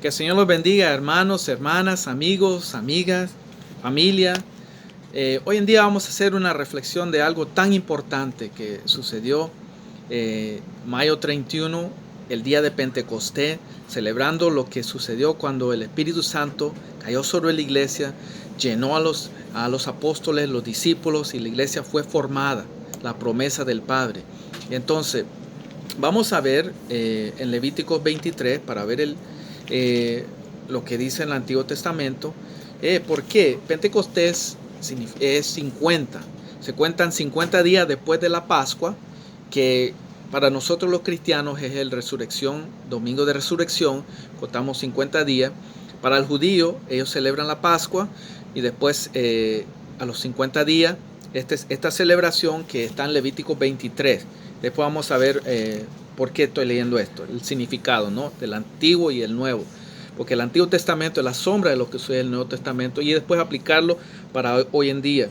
Que el Señor los bendiga, hermanos, hermanas, amigos, amigas, familia. Hoy en día vamos a hacer una reflexión de algo tan importante que sucedió mayo 31, el día de Pentecostés, celebrando lo que sucedió cuando el Espíritu Santo cayó sobre la iglesia, llenó a los apóstoles, los discípulos, y la iglesia fue formada, la promesa del Padre. Entonces, vamos a ver en Levíticos 23 para ver lo que dice en el Antiguo Testamento. ¿Por qué? Pentecostés es 50. Se cuentan 50 días después de la Pascua, que para nosotros los cristianos es el resurrección, domingo de resurrección. Contamos 50 días. Para el judío, ellos celebran la Pascua y después a los 50 días, esta celebración que está en Levíticos 23. Después vamos a ver por qué estoy leyendo esto, el significado, ¿no?, del Antiguo y el Nuevo. Porque el Antiguo Testamento es la sombra de lo que sucede en el Nuevo Testamento y después aplicarlo para hoy en día.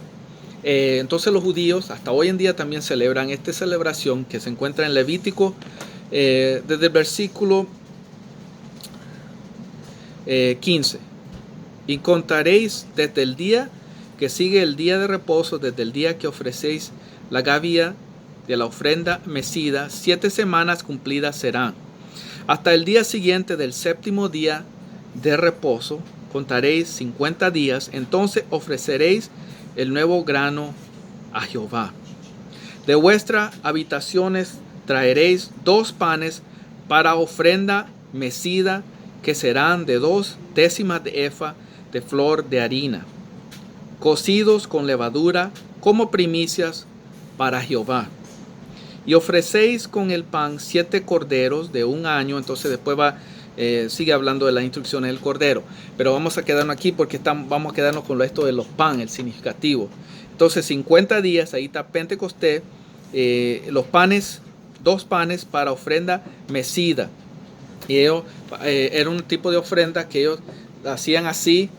Entonces los judíos hasta hoy en día también celebran esta celebración que se encuentra en Levítico desde el versículo 15. Y contaréis desde el día que sigue el día de reposo, desde el día que ofrecéis la gavilla de la ofrenda mecida, 7 semanas cumplidas serán. Hasta el día siguiente del séptimo día de reposo, contaréis 50 días, entonces ofreceréis el nuevo grano a Jehová. De vuestras habitaciones traeréis 2 panes para ofrenda mecida, que serán de 2 décimas de efa de flor de harina, cocidos con levadura como primicias para Jehová. Y ofrecéis con el pan 7 corderos de 1 año. Entonces después sigue hablando de las instrucciones del cordero. Pero vamos a quedarnos aquí porque vamos a quedarnos con esto de los pan, el significativo. Entonces 50 días, ahí está Pentecostés, los panes, 2 panes para ofrenda mecida. Y ellos, era un tipo de ofrenda que ellos hacían así.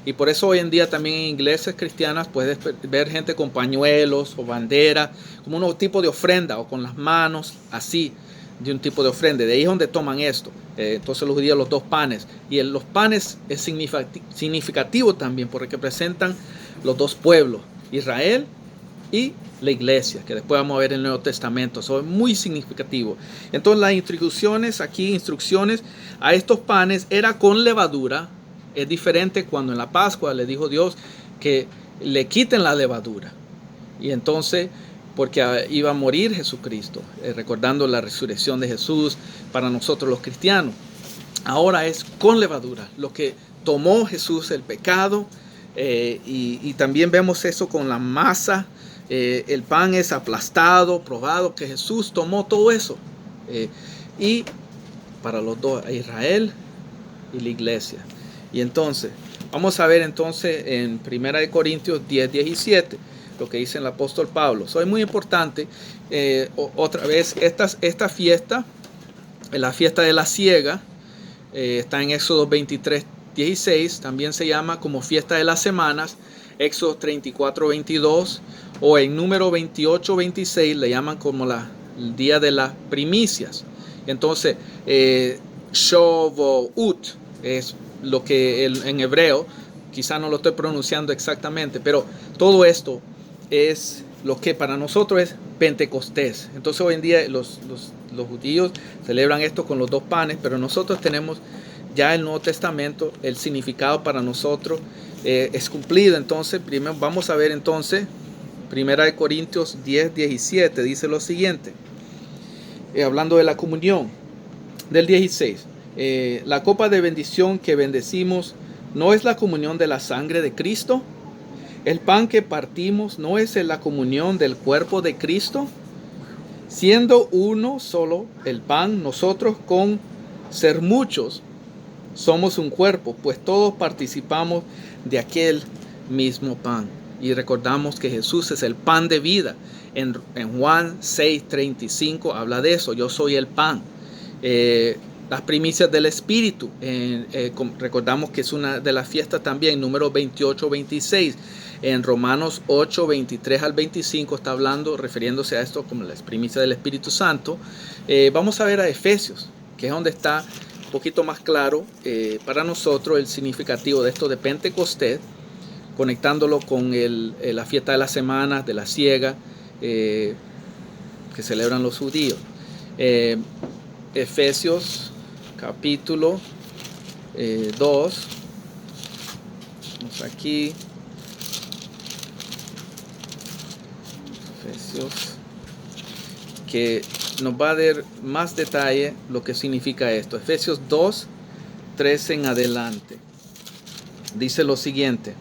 Y por eso hoy en día también en iglesias cristianas puedes ver gente con pañuelos o banderas, como un tipo de ofrenda, o con las manos así, de un tipo de ofrenda. De ahí es donde toman esto. Entonces los judíos, los 2 panes. Y los panes es significativo también porque representan los 2 pueblos, Israel y la iglesia, que después vamos a ver en el Nuevo Testamento. Eso es muy significativo. Entonces las instrucciones a estos panes era con levadura. Es diferente cuando en la Pascua le dijo Dios que le quiten la levadura. Y entonces, porque iba a morir Jesucristo, recordando la resurrección de Jesús para nosotros los cristianos. Ahora es con levadura, lo que tomó Jesús el pecado. Y también vemos eso con la masa. El pan es aplastado, probado que Jesús tomó todo eso. Y para los dos, Israel y la iglesia. Y entonces, vamos a ver entonces en 1 Corintios 10:17, lo que dice el apóstol Pablo. Eso es muy importante. Otra vez, esta fiesta, la fiesta de la siega, está en Éxodo 23:16, también se llama como fiesta de las semanas, Éxodo 34:22, o en número 28:26 le llaman como el día de las primicias. Entonces, Shavuot es lo que en hebreo, quizá no lo estoy pronunciando exactamente, pero todo esto es lo que para nosotros es Pentecostés. Entonces hoy en día los judíos celebran esto con los 2 panes, pero nosotros tenemos ya el Nuevo Testamento, el significado para nosotros es cumplido. Entonces primero vamos a ver entonces 1 Corintios 10:17, dice lo siguiente, hablando de la comunión, del 16. La copa de bendición que bendecimos no es la comunión de la sangre de Cristo. El pan que partimos no es la comunión del cuerpo de Cristo. Siendo uno solo el pan, nosotros con ser muchos somos un cuerpo, pues todos participamos de aquel mismo pan. Y recordamos que Jesús es el pan de vida. En Juan 6:35 habla de eso, yo soy el pan. Las primicias del Espíritu, recordamos que es una de las fiestas también, número 28-26. En Romanos 8:23 al 25 está hablando, refiriéndose a esto como las primicias del Espíritu Santo. Vamos a ver a Efesios, que es donde está poquito más claro para nosotros el significativo de esto de Pentecostés, conectándolo con la fiesta de las semanas, de la siega, que celebran los judíos. Efesios capítulo 2. Vamos aquí. Efesios, que nos va a dar más detalle lo que significa esto. Efesios 2, 13 en adelante. Dice lo siguiente: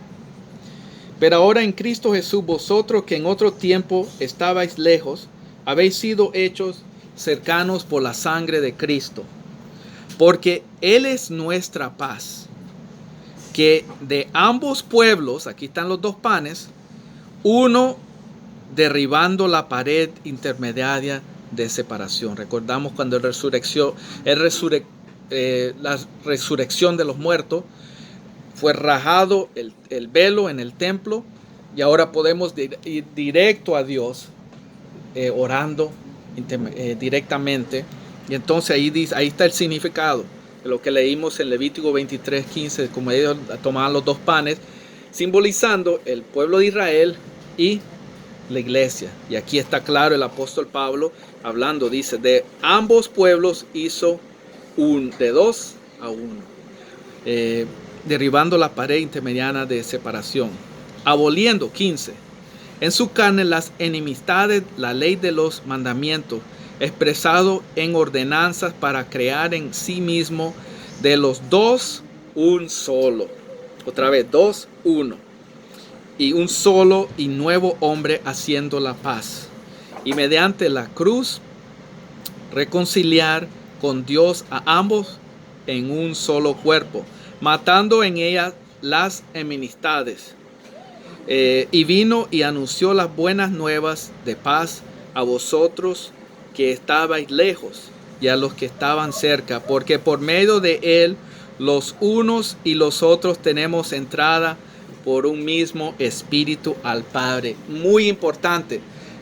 pero ahora en Cristo Jesús, vosotros que en otro tiempo estabais lejos, habéis sido hechos cercanos por la sangre de Cristo, porque Él es nuestra paz, que de ambos pueblos, aquí están los dos panes, uno derribando la pared intermediaria de separación. Recordamos cuando la resurrección de los muertos, fue rajado el velo en el templo, y ahora podemos ir directo a Dios, orando directamente. Y entonces ahí está el significado de lo que leímos en Levítico 23:15, como ellos tomaban los dos panes, simbolizando el pueblo de Israel y la iglesia. Y aquí está claro el apóstol Pablo hablando, dice, de ambos pueblos hizo de 2 a 1, derribando la pared intermediana de separación, aboliendo, 15, en su carne las enemistades, la ley de los mandamientos, expresado en ordenanzas, para crear en sí mismo de los dos un solo. Otra vez, 2, 1. Y un solo y nuevo hombre, haciendo la paz, y mediante la cruz reconciliar con Dios a ambos en un solo cuerpo, matando en ella las enemistades. Y vino y anunció las buenas nuevas de paz a vosotros que estabais lejos y a los que estaban cerca, porque por medio de él los unos y los otros tenemos entrada por un mismo espíritu al Padre. Muy importante.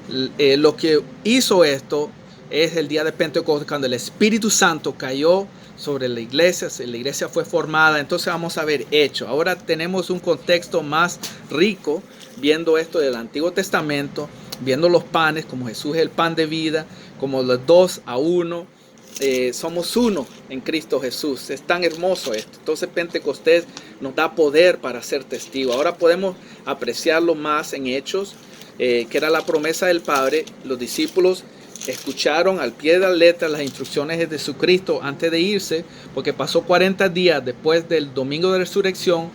Lo que hizo esto es el día de Pentecostés, cuando el Espíritu Santo cayó sobre la iglesia fue formada. Entonces vamos a ver hecho. Ahora tenemos un contexto más rico, viendo esto del Antiguo Testamento, viendo los panes, como Jesús es el pan de vida, como los 2 a 1. Somos uno en Cristo Jesús. Es tan hermoso esto. Entonces Pentecostés nos da poder para ser testigos. Ahora podemos apreciarlo más en Hechos, que era la promesa del Padre. Los discípulos escucharon al pie de la letra las instrucciones de Jesucristo antes de irse, porque pasó 40 días después del domingo de resurrección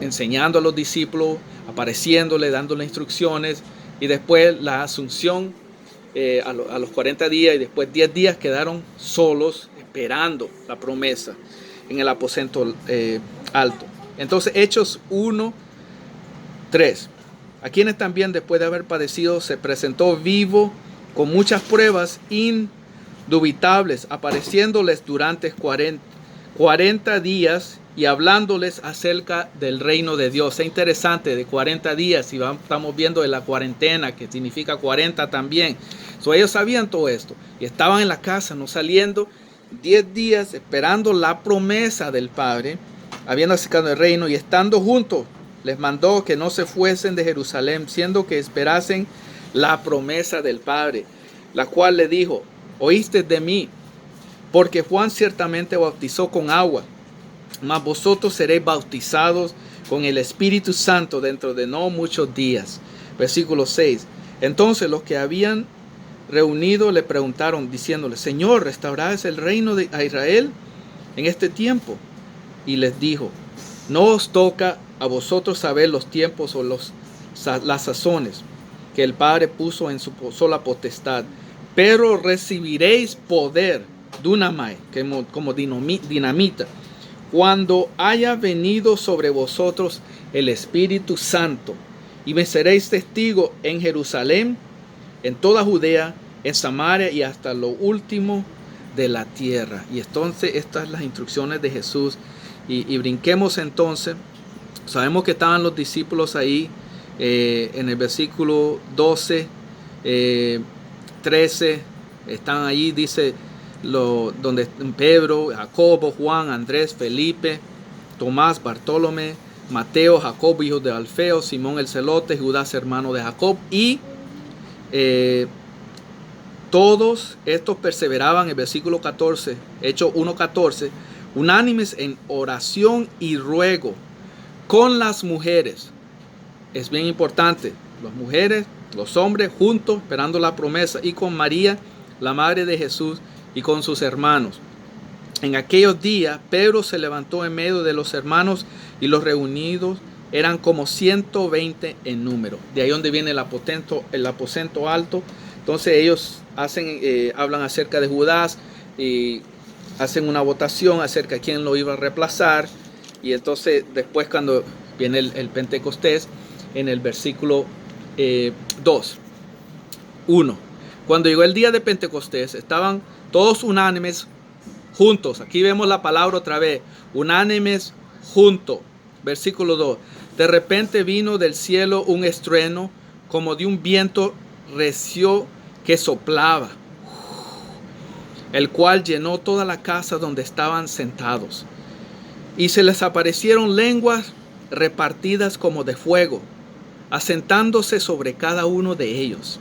enseñando a los discípulos, apareciéndole, dándole instrucciones, y después la asunción a los 40 días, y después 10 días quedaron solos esperando la promesa en el aposento alto. Entonces Hechos 1, 3. A quienes también, después de haber padecido, se presentó vivo con muchas pruebas indubitables, apareciéndoles durante 40 días y hablándoles acerca del reino de Dios. Es interesante, de 40 días, y estamos viendo de la cuarentena, que significa 40 también. Ellos sabían todo esto y estaban en la casa, no saliendo, 10 días esperando la promesa del Padre, habiendo acercado el reino, y estando juntos, les mandó que no se fuesen de Jerusalén, siendo que esperasen la promesa del Padre, la cual le dijo: oíste de mí, porque Juan ciertamente bautizó con agua, mas vosotros seréis bautizados con el Espíritu Santo dentro de no muchos días. Versículo 6. Entonces los que habían reunido le preguntaron, diciéndole: Señor, ¿restaurarás el reino a Israel en este tiempo? Y les dijo: no os toca a vosotros saber los tiempos o las sazones que el Padre puso en su sola potestad, pero recibiréis poder, dunamai, como dinamita, cuando haya venido sobre vosotros el Espíritu Santo, y me seréis testigos en Jerusalén, en toda Judea, en Samaria y hasta lo último de la tierra. Y entonces estas son las instrucciones de Jesús. Y brinquemos entonces. Sabemos que estaban los discípulos ahí en el versículo 12, 13. Están ahí, dice, donde Pedro, Jacobo, Juan, Andrés, Felipe, Tomás, Bartolomé, Mateo, Jacobo, hijo de Alfeo, Simón el celote, Judas, hermano de Jacob, y todos estos perseveraban, en versículo 14, Hechos 1:14, unánimes en oración y ruego con las mujeres. Es bien importante, las mujeres, los hombres juntos esperando la promesa, y con María, la madre de Jesús, y con sus hermanos. En aquellos días Pedro se levantó en medio de los hermanos, y los reunidos eran como 120 en número. De ahí donde viene el aposento alto. Entonces ellos hablan acerca de Judas y hacen una votación acerca de quién lo iba a reemplazar. Y entonces después, cuando viene el Pentecostés, en el versículo 1. Cuando llegó el día de Pentecostés, estaban todos unánimes juntos. Aquí vemos la palabra otra vez, unánimes juntos. Versículo 2. De repente vino del cielo un estruendo como de un viento recio que soplaba, el cual llenó toda la casa donde estaban sentados. Y se les aparecieron lenguas repartidas como de fuego, asentándose sobre cada uno de ellos.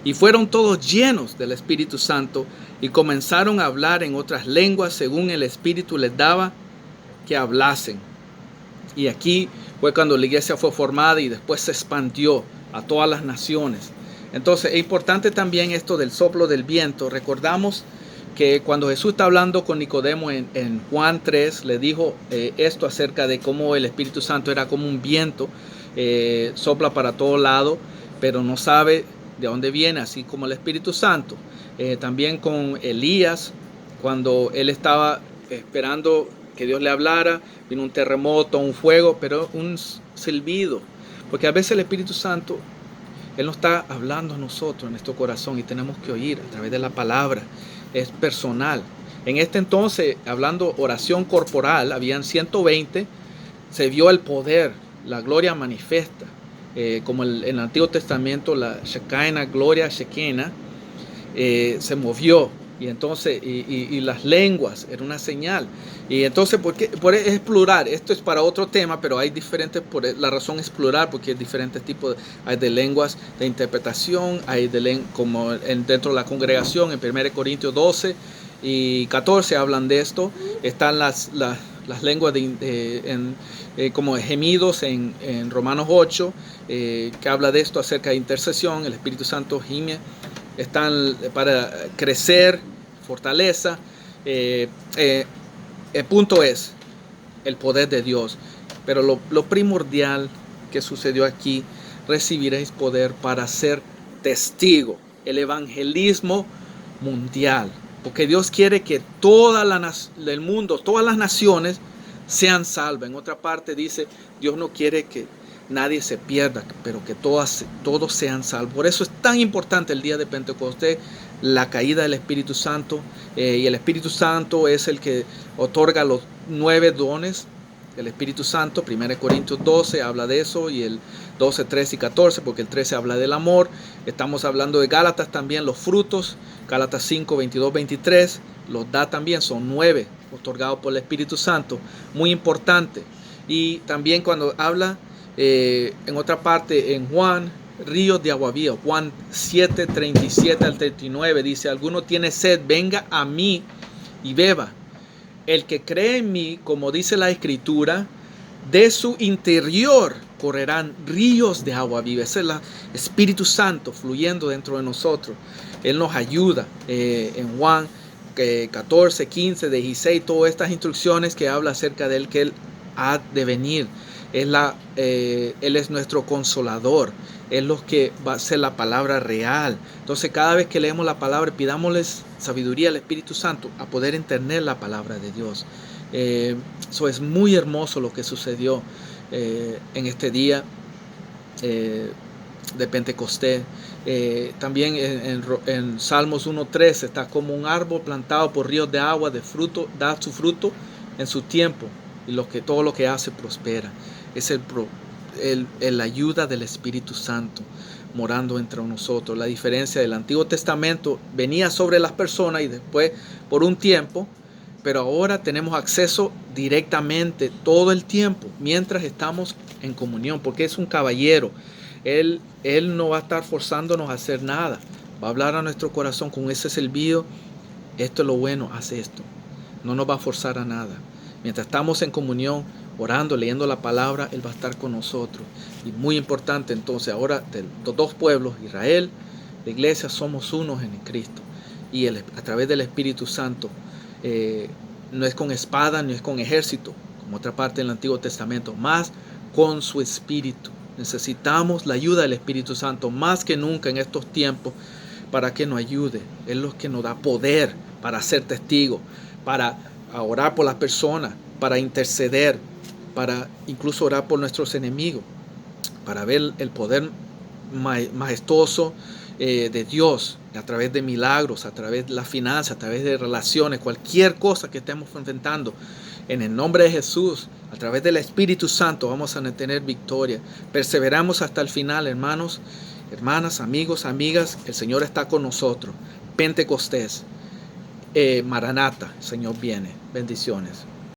Y fueron todos llenos del Espíritu Santo y comenzaron a hablar en otras lenguas según el Espíritu les daba que hablasen. Y aquí fue cuando la iglesia fue formada y después se expandió a todas las naciones. Entonces es importante también esto del soplo del viento. Recordamos que cuando Jesús está hablando con Nicodemo en Juan 3, le dijo esto acerca de cómo el Espíritu Santo era como un viento, sopla para todo lado, pero no sabe de dónde viene, así como el Espíritu Santo. También con Elías, cuando él estaba esperando que Dios le hablara, vino un terremoto, un fuego, pero un silbido, porque a veces el Espíritu Santo, Él nos está hablando a nosotros en nuestro corazón y tenemos que oír a través de la palabra. Es personal. En este entonces, hablando oración corporal, habían 120, se vio el poder, la gloria manifiesta, como en el Antiguo Testamento, la Shekinah, gloria Shekinah, se movió. Y entonces, y las lenguas, era una señal. Y entonces, es plural. Esto es para otro tema, pero hay diferentes, la razón es plural, porque hay diferentes tipos, hay de lenguas de interpretación, hay como dentro de la congregación, en 1 Corintios 12 y 14 hablan de esto. Están las lenguas como gemidos en Romanos 8, que habla de esto acerca de intercesión. El Espíritu Santo gime. Están para crecer, fortaleza. El punto es el poder de Dios. Pero lo primordial que sucedió aquí, recibiréis poder para ser testigo. El evangelismo mundial. Porque Dios quiere que el mundo, todas las naciones sean salvas. En otra parte dice, Dios no quiere que nadie se pierda, pero que todos sean salvos. Por eso es tan importante el día de Pentecostés, la caída del Espíritu Santo. Y el Espíritu Santo es el que otorga los 9 dones. El Espíritu Santo, 1 Corintios 12 habla de eso, y el 12, 13 y 14, porque el 13 habla del amor. Estamos hablando de Gálatas también, los frutos. Gálatas 5, 22, 23, los da también, son 9 otorgados por el Espíritu Santo. Muy importante. Y también cuando habla en otra parte, en Juan, ríos de agua viva, Juan 7, 37 al 39, dice, alguno tiene sed, venga a mí y beba. El que cree en mí, como dice la Escritura, de su interior correrán ríos de agua viva. Ese es el Espíritu Santo fluyendo dentro de nosotros. Él nos ayuda en Juan 14, 15, 16, todas estas instrucciones que habla acerca de él, que él ha de venir. Él es nuestro consolador. Es lo que va a ser la palabra real. Entonces, cada vez que leemos la palabra, pidámosles sabiduría al Espíritu Santo a poder entender la palabra de Dios. Eso es muy hermoso lo que sucedió en este día de Pentecostés. También en Salmos 1:13 está como un árbol plantado por ríos de agua, de fruto, da su fruto en su tiempo, y todo lo que hace prospera. Es la ayuda del Espíritu Santo morando entre nosotros. La diferencia del Antiguo Testamento venía sobre las personas y después por un tiempo, pero ahora tenemos acceso directamente todo el tiempo mientras estamos en comunión, porque es un caballero. Él no va a estar forzándonos a hacer nada. Va a hablar a nuestro corazón con ese silbido. Esto es lo bueno, haz esto. No nos va a forzar a nada. Mientras estamos en comunión, orando, leyendo la palabra, Él va a estar con nosotros. Y muy importante entonces, ahora de los dos pueblos, Israel, la iglesia, somos unos en Cristo. Y a través del Espíritu Santo, no es con espada, no es con ejército, como otra parte del Antiguo Testamento, más con su Espíritu. Necesitamos la ayuda del Espíritu Santo más que nunca en estos tiempos para que nos ayude. Él es lo que nos da poder para ser testigos, para orar por las personas, para interceder, para incluso orar por nuestros enemigos, para ver el poder majestuoso de Dios a través de milagros, a través de la finanza, a través de relaciones, cualquier cosa que estemos enfrentando. En el nombre de Jesús, a través del Espíritu Santo, vamos a tener victoria. Perseveramos hasta el final, hermanos, hermanas, amigos, amigas. El Señor está con nosotros. Pentecostés, Maranata, el Señor viene. Bendiciones.